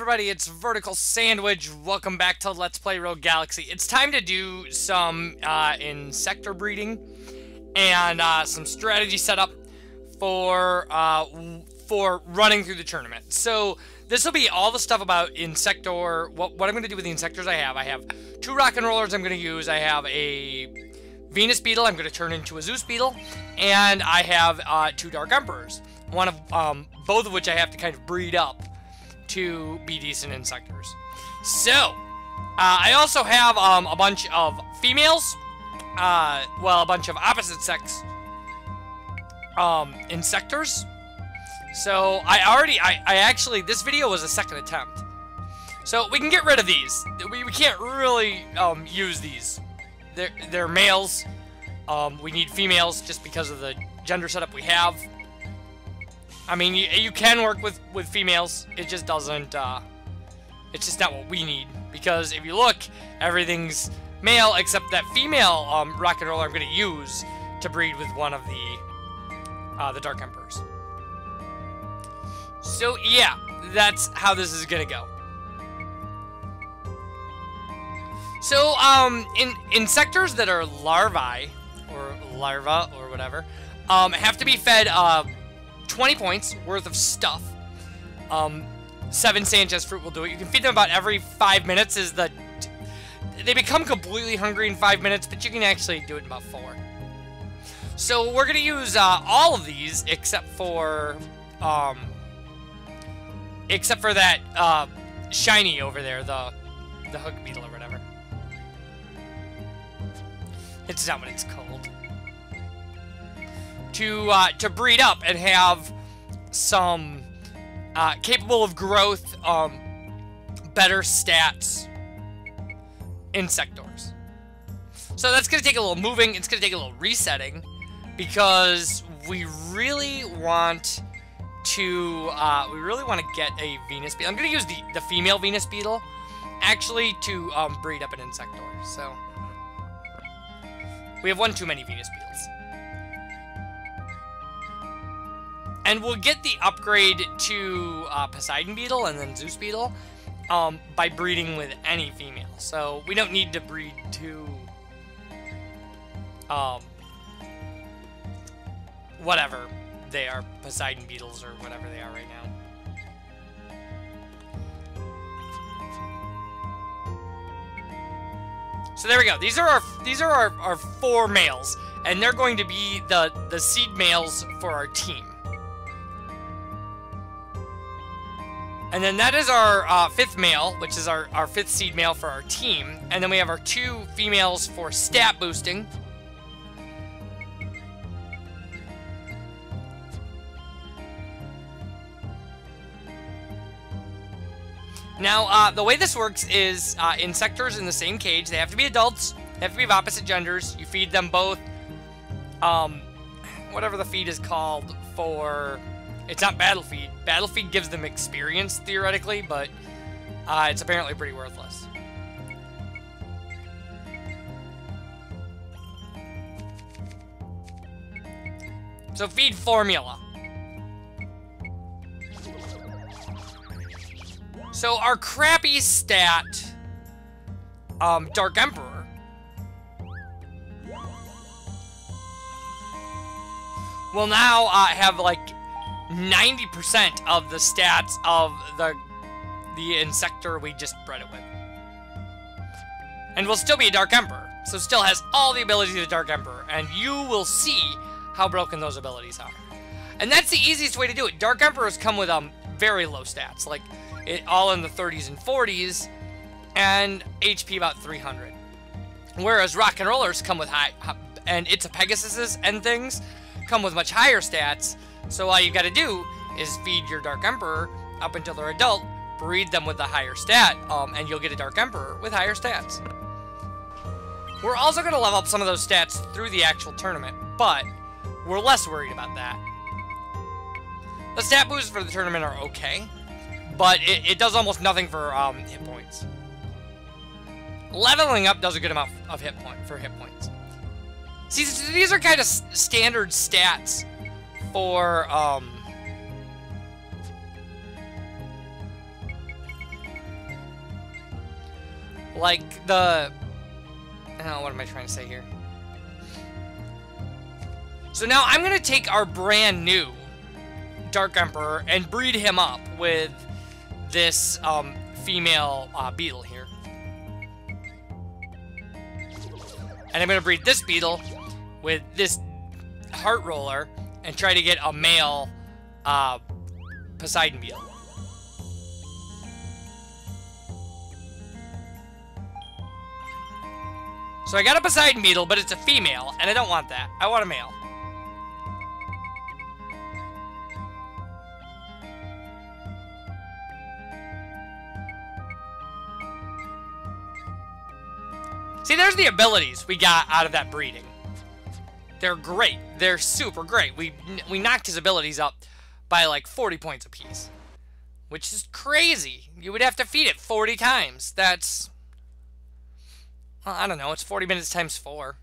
everybody, it's VerticalSandwich. Welcome back to Let's Play Rogue Galaxy. It's time to do some insector breeding and some strategy setup for running through the tournament. So this will be all the stuff about Insector. What I'm going to do with the Insectors I have 2 rock and rollers I'm going to use. I have a Venus Beetle I'm going to turn into a Zeus Beetle, and I have 2 Dark Emperors. One of both of which I have to kind of breed up to be decent Insectors. So, I also have a bunch of females, well, a bunch of opposite sex Insectors. So, I actually, this video was a second attempt. So, we can get rid of these. We can't really use these. They're males. We need females just because of the gender setup we have. I mean, you can work with females. It just doesn't, it's just not what we need. Because if you look, everything's male except that female rock and roller I'm going to use to breed with one of the Dark Emperors. So, yeah, that's how this is going to go. So, Insectors that are larvae, or larva, or whatever, have to be fed, 20 points worth of stuff. 7 Sanchez fruit will do it. You can feed them about every 5 minutes. They become completely hungry in 5 minutes, but you can actually do it in about 4. So we're gonna use all of these except for that shiny over there, the hook beetle or whatever. It's not what it's called. To breed up and have some capable of growth, better stats Insectors. So that's going to take a little moving. It's going to take a little resetting because we really want to get a Venus Beetle. I'm going to use the female Venus Beetle actually to breed up an Insector. So we have one too many Venus Beetles. And we'll get the upgrade to Poseidon Beetle and then Zeus Beetle by breeding with any female. So we don't need to breed to whatever they are, Poseidon Beetles or whatever they are right now. So there we go. These are our 4 males, and they're going to be the seed males for our team. And then that is our 5th male, which is our 5th seed male for our team. And then we have our 2 females for stat boosting. Now, the way this works is Insectors in the same cage. They have to be adults. They have to be of opposite genders. You feed them both, whatever the feed is called for... It's not Battle Feed. Battle Feed gives them experience, theoretically, but it's apparently pretty worthless. So feed formula. So our crappy stat, Dark Emperor, will now have like 90% of the stats of the Insector we just bred it with. And will still be a Dark Emperor. So still has all the abilities of the Dark Emperor. And you will see how broken those abilities are. And that's the easiest way to do it. Dark Emperors come with very low stats. Like, all in the 30s and 40s. And HP about 300. Whereas Rock and Rollers come with high... And it's a Pegasuses and things come with much higher stats. So all you gotta do is feed your Dark Emperor up until they're adult, breed them with the higher stat, and you'll get a Dark Emperor with higher stats. We're also gonna level up some of those stats through the actual tournament, but we're less worried about that. The stat boosts for the tournament are okay, but it does almost nothing for hit points. Leveling up does a good amount of hit points. See, these are kind of standard stats for Like the... Oh, what am I trying to say here? So now I'm going to take our brand new Dark Emperor and breed him up with this female beetle here. And I'm going to breed this beetle with this heart roller and try to get a male Poseidon beetle. So I got a Poseidon beetle, but it's a female, and I don't want that. I want a male. See, there's the abilities we got out of that breeding. They're great. They're super great. We knocked his abilities up by like 40 points apiece, which is crazy. You would have to feed it 40 times. That's... Well, I don't know. It's 40 minutes times 4.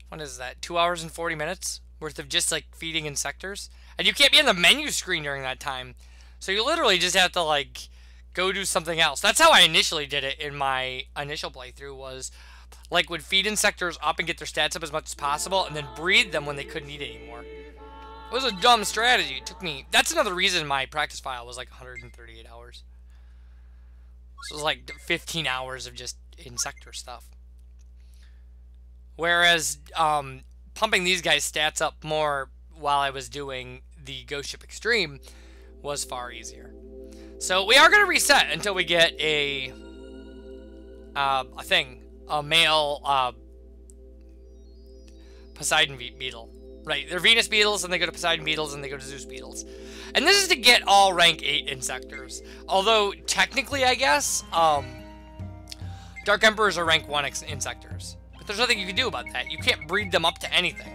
What is that? 2 hours and 40 minutes worth of just, like, feeding Insectors? And you can't be on the menu screen during that time. So you literally just have to, like, go do something else. That's how I initially did it in my initial playthrough was, like, would feed Insectors up and get their stats up as much as possible and then breed them when they couldn't eat anymore. It was a dumb strategy. It took me... That's another reason my practice file was, like, 138 hours. So it was like 15 hours of just Insector stuff. Whereas pumping these guys' stats up more while I was doing the Ghost Ship Extreme was far easier. So we are going to reset until we get a male Poseidon beetle. Right, they're Venus beetles, and they go to Poseidon beetles, and they go to Zeus beetles. And this is to get all rank 8 Insectors. Although, technically, I guess, Dark Emperors are rank 1 Insectors. But there's nothing you can do about that. You can't breed them up to anything.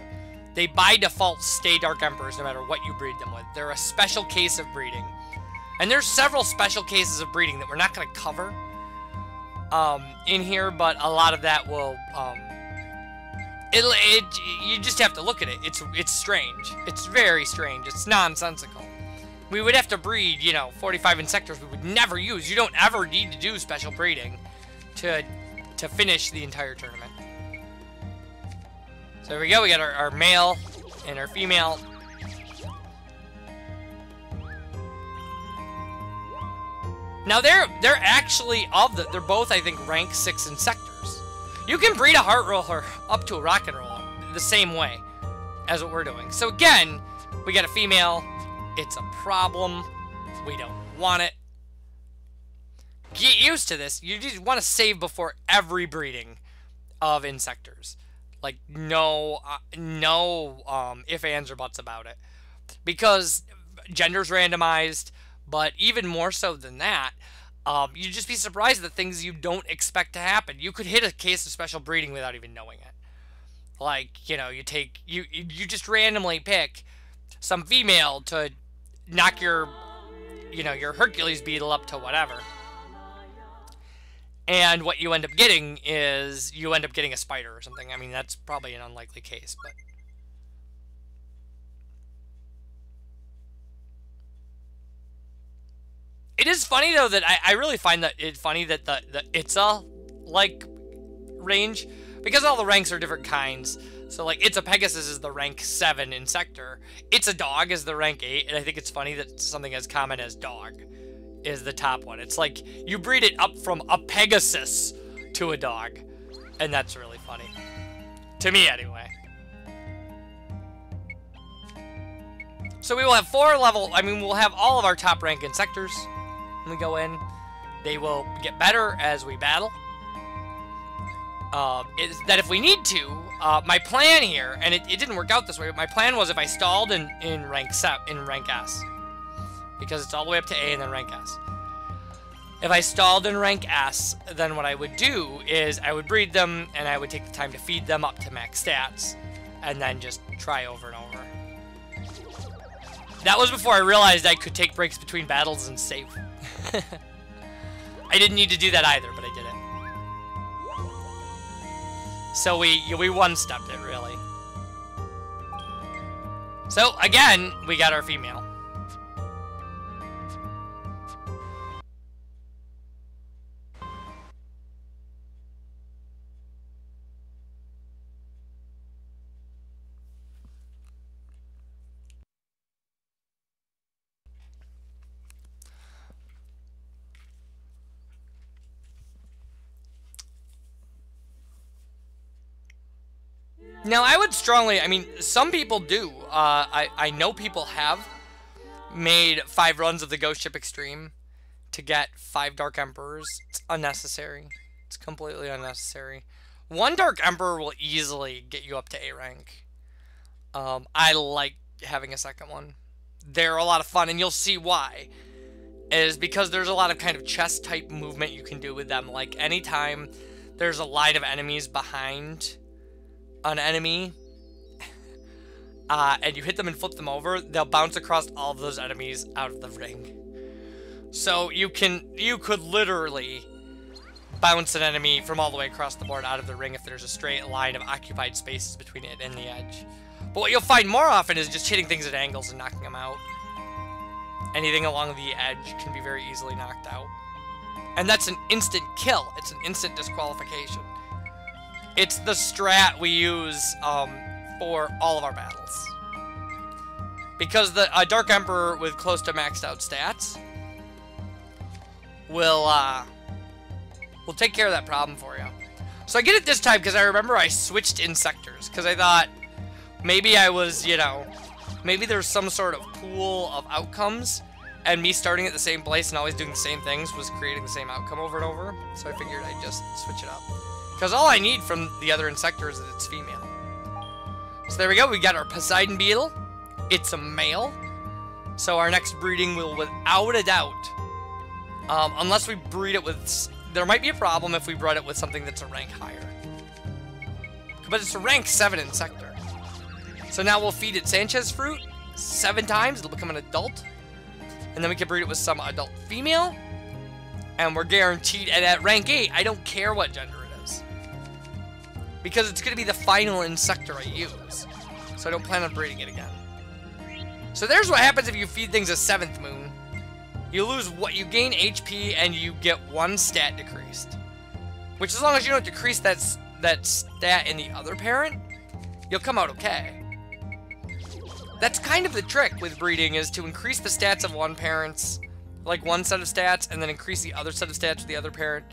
They, by default, stay Dark Emperors no matter what you breed them with. They're a special case of breeding. And there's several special cases of breeding that we're not going to cover in here, but a lot of that will... you just have to look at it. It's strange. It's very strange. It's nonsensical. We would have to breed, 45 Insectors we would never use. You don't ever need to do special breeding to finish the entire tournament. So there we go. We got our male and our female. Now they're actually they're both, I think, rank 6 Insectors. You can breed a heart roller up to a rock and roller the same way as what we're doing. So again, we got a female. It's a problem. We don't want it. Get used to this. You just want to save before every breeding of Insectors. Like, no ifs, ands, or buts about it. Because gender's randomized, but even more so than that, you'd just be surprised at the things you don't expect to happen. You could hit a case of special breeding without even knowing it. Like, you just randomly pick some female to knock your Hercules beetle up to whatever. And what you end up getting is you end up getting a spider or something. I mean, that's probably an unlikely case, but... It is funny, though, that I really find that it's funny that the Itza, like, range, because all the ranks are different kinds. So, like, Itza Pegasus is the rank 7 Insector. Itza Dog is the rank 8, and I think it's funny that something as common as dog is the top one. It's like, you breed it up from a Pegasus to a dog, and that's really funny. To me, anyway. So we will have we'll have all of our top rank Insectors. When we go in, they will get better as we battle. Is that if we need to, my plan here, and it didn't work out this way, but my plan was if I stalled in rank S, because it's all the way up to A and then rank S. If I stalled in rank S, then what I would do is I would breed them, and I would take the time to feed them up to max stats, and then just try over and over. That was before I realized I could take breaks between battles and save. I didn't need to do that either, but I did it. So we one-stepped it, really. So, again, we got our female. Now, I would strongly, I mean, some people do. I know people have made 5 runs of the Ghost Ship Extreme to get 5 Dark Emperors. It's unnecessary. It's completely unnecessary. 1 Dark Emperor will easily get you up to A rank. I like having a second one. They're a lot of fun, and you'll see why. It is because there's a lot of kind of chess type movement you can do with them. Like anytime there's a line of enemies behind an enemy, and you hit them and flip them over, they'll bounce across all of those enemies out of the ring. So you could literally bounce an enemy from all the way across the board out of the ring if there's a straight line of occupied spaces between it and the edge. But what you'll find more often is just hitting things at angles and knocking them out. Anything along the edge can be very easily knocked out. And that's an instant kill. It's an instant disqualification. It's the strat we use for all of our battles. Because a Dark Emperor with close to maxed out stats will take care of that problem for you. So I get it this time because I remember I switched Insectors. Because I thought maybe I was, you know, maybe there's some sort of pool of outcomes, and me starting at the same place and always doing the same things was creating the same outcome over and over. So I figured I'd just switch it up. Because all I need from the other Insector is that it's female. So there we go, we got our Poseidon Beetle. It's a male. So our next breeding will, without a doubt, unless we breed it with... There might be a problem if we bred it with something that's a rank higher. But it's a rank 7 Insector. So now we'll feed it Sanchez fruit 7 times, it'll become an adult. And then we can breed it with some adult female. And we're guaranteed, and at rank 8, I don't care what gender it is. Because it's going to be the final Insector I use. So I don't plan on breeding it again. So there's what happens if you feed things a 7th moon. You lose what you gain HP and you get 1 stat decreased. Which, as long as you don't decrease that stat in the other parent, you'll come out okay. That's kind of the trick with breeding, is to increase the stats of one parent's, like one set of stats, and then increase the other set of stats with the other parent,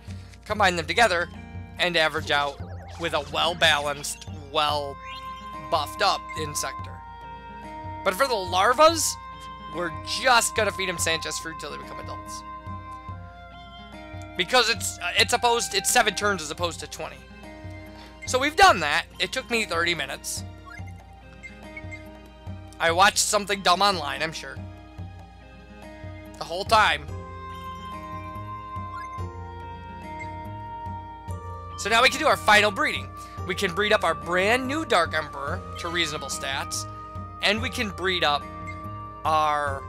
combine them together, and average out with a well-balanced, well-buffed up Insector. But for the larvas, we're just gonna feed them Sanchez fruit till they become adults. Because it's 7 turns as opposed to 20. So we've done that. It took me 30 minutes. I watched something dumb online, I'm sure. The whole time. So now we can do our final breeding. We can breed up our brand new Dark Emperor to reasonable stats. And we can breed up our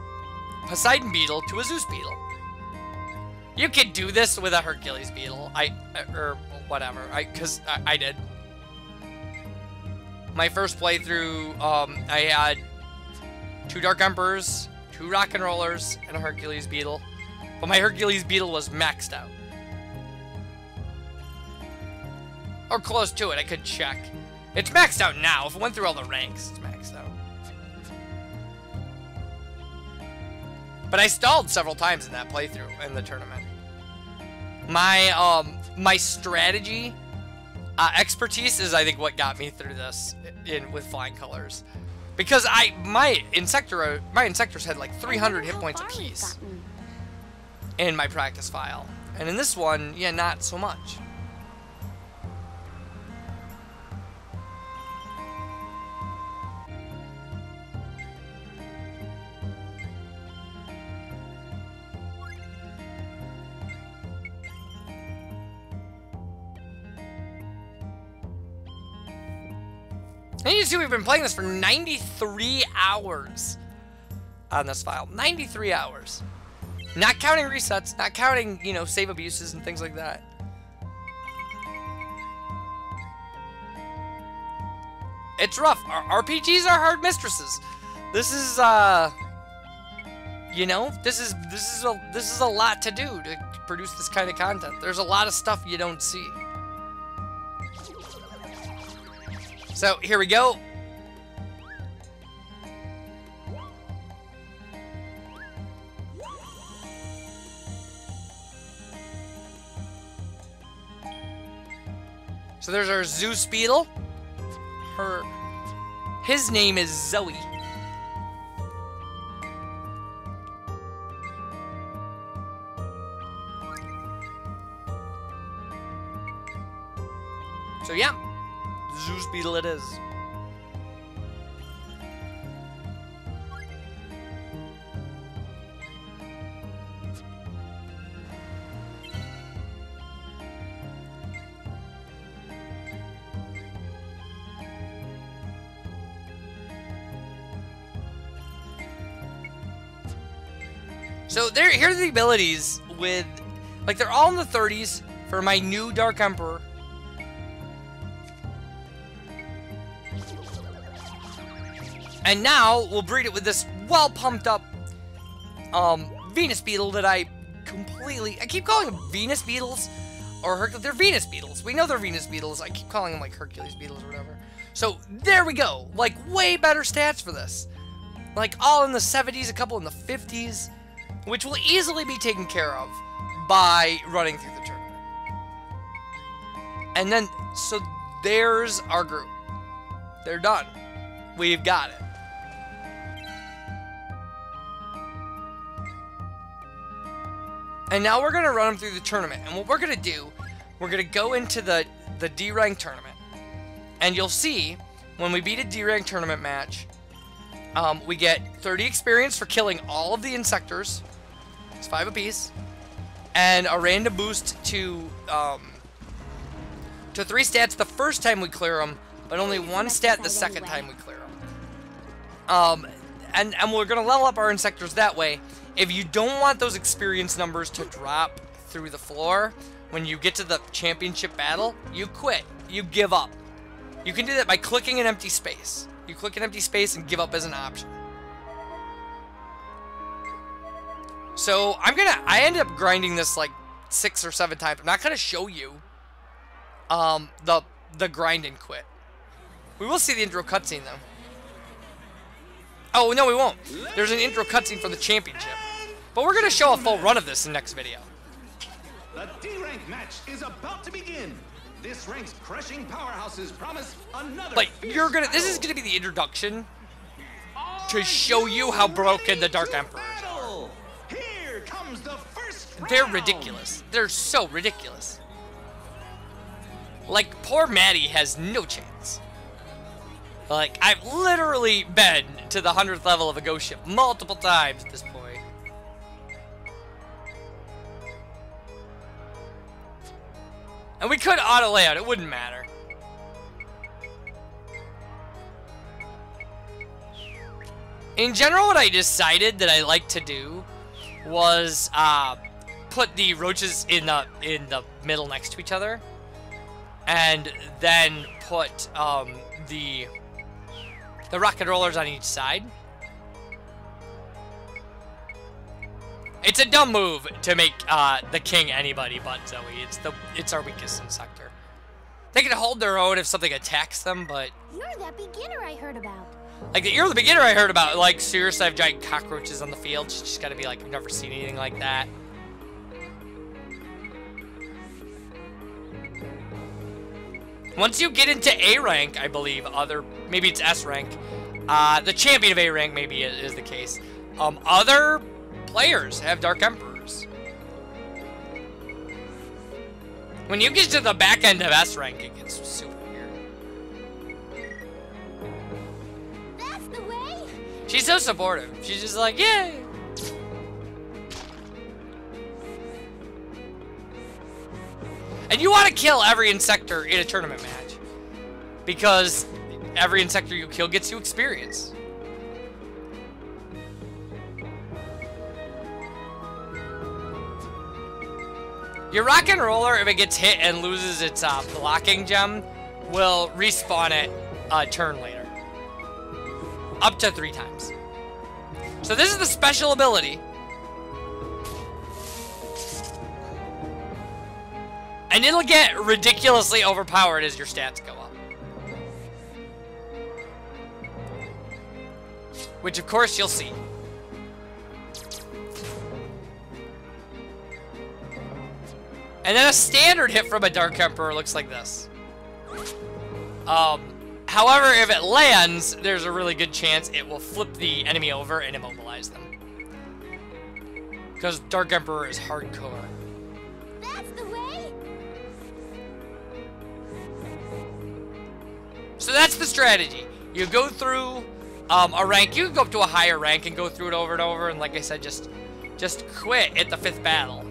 Poseidon Beetle to a Zeus Beetle. You can do this with a Hercules Beetle. Or whatever. Because I did. My first playthrough, I had 2 Dark Emperors, 2 Rock and Rollers, and a Hercules Beetle. But my Hercules Beetle was maxed out. Or close to it, I could check. It's maxed out now. If it went through all the ranks, it's maxed out. But I stalled several times in that playthrough in the tournament. My strategy expertise is, I think, what got me through this with flying colors. Because my Insectors had like 300 hit points apiece in my practice file. And in this one, yeah, not so much. And you see we've been playing this for 93 hours on this file. 93 hours. Not counting resets, not counting, you know, save abuses and things like that. It's rough. Our RPGs are hard mistresses. This is, you know, this is a lot to do to produce this kind of content. There's a lot of stuff you don't see. So, here we go. So there's our Zeus Beetle. His name is Zoe. So yeah, Zeus Beetle it is. So here are the abilities with, like, they're all in the 30s for my new Dark Emperor. And now we'll breed it with this well pumped up Venus Beetle that I keep calling them Venus Beetles or Hercules. They're Venus Beetles. We know they're Venus Beetles. I keep calling them like Hercules Beetles or whatever. So there we go. Like, way better stats for this. Like, all in the 70s, a couple in the 50s. Which will easily be taken care of by running through the tournament. And then, so there's our group. They're done. We've got it. And now we're going to run them through the tournament. And what we're going to do, we're going to go into the D-rank tournament. And you'll see, when we beat a D-rank tournament match, we get 30 experience for killing all of the Insectors. It's 5 apiece, and a random boost to 3 stats the first time we clear them, but only 1 stat the second time we clear them. And we're gonna level up our Insectors that way. If you don't want those experience numbers to drop through the floor when you get to the championship battle, you quit. You give up. You can do that by clicking an empty space. You click an empty space and give up as an option. So I ended up grinding this like 6 or 7 times. I'm not gonna show you the grind and quit. We will see the intro cutscene though. Oh no, we won't. There's an intro cutscene for the championship. But we're gonna show a full run of this in the next video. The D-rank match is about to begin. This rank's crushing powerhouses promise another. But this is gonna be the introduction to show you how broken the Dark Emperor is. Here comes the first round. They're ridiculous. They're so ridiculous. Like, poor Maddie has no chance. Like, I've literally been to the 100th level of a ghost ship multiple times at this point. And we could auto layout, it wouldn't matter. In general, what I decided that I like to do was put the roaches in the middle next to each other, and then put the rock and rollers on each side. It's a dumb move to make the king anybody but Zoe. It's our weakest Insector. They can hold their own if something attacks them, but You're that beginner I heard about. like, you're the beginner I heard about. Like, seriously, I have giant cockroaches on the field. She's just gotta be like, I've never seen anything like that. Once you get into A rank, I believe, maybe it's S rank, the champion of A rank maybe is the case. Other players have Dark Emperors. When you get to the back end of S rank, it gets super weird. That's the way. She's so supportive. She's just like, yay! And you want to kill every Insector in a tournament match, because every Insector you kill gets you experience. Your rock and roller, if it gets hit and loses its blocking gem, will respawn it a turn later. Up to 3 times. So this is the special ability. And it'll get ridiculously overpowered as your stats go up. Which, of course, you'll see. And then a standard hit from a Dark Emperor looks like this. However, if it lands, there's a really good chance it will flip the enemy over and immobilize them. Because Dark Emperor is hardcore. That's the way. So that's the strategy. You go through a rank. You can go up to a higher rank and go through it over and over. And like I said, just quit at the 5th battle.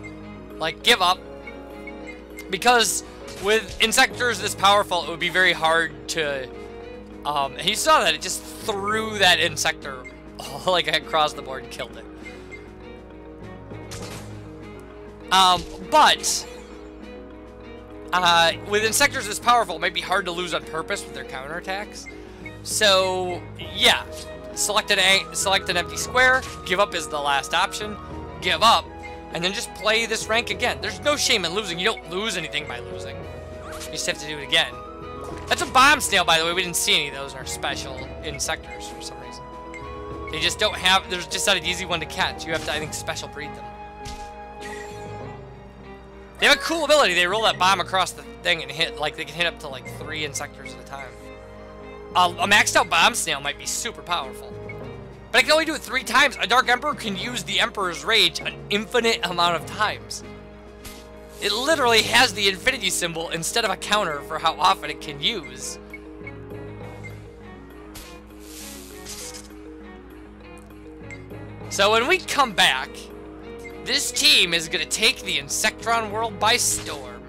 Like, give up. Because with Insectors this powerful, it would be very hard to... and you saw that. It just threw that Insector like across the board and killed it. But... with Insectors this powerful, it might be hard to lose on purpose with their counterattacks. So, yeah. Select an empty square. Give up is the last option. Give up. And then just play this rank again. There's no shame in losing. You don't lose anything by losing. You just have to do it again. That's a bomb snail, by the way. We didn't see any of those in our special Insectors for some reason. They just don't have... There's just not an easy one to catch. You have to, I think, special breed them. They have a cool ability. They roll that bomb across the thing and hit, like, they can hit up to, like, 3 Insectors at a time. A maxed out bomb snail might be super powerful. But I can only do it 3 times. A Dark Emperor can use the Emperor's Rage an infinite amount of times. It literally has the infinity symbol instead of a counter for how often it can use. So when we come back, this team is going to take the Insectron world by storm.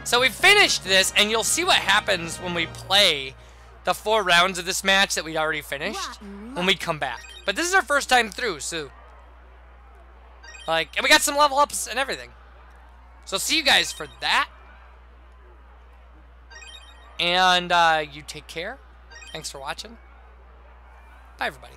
So we finished this, and you'll see what happens when we play the 4 rounds of this match that we'd already finished when we come back. But this is our first time through, so... Like, and we got some level ups and everything. So see you guys for that. And you take care. Thanks for watching. Bye, everybody.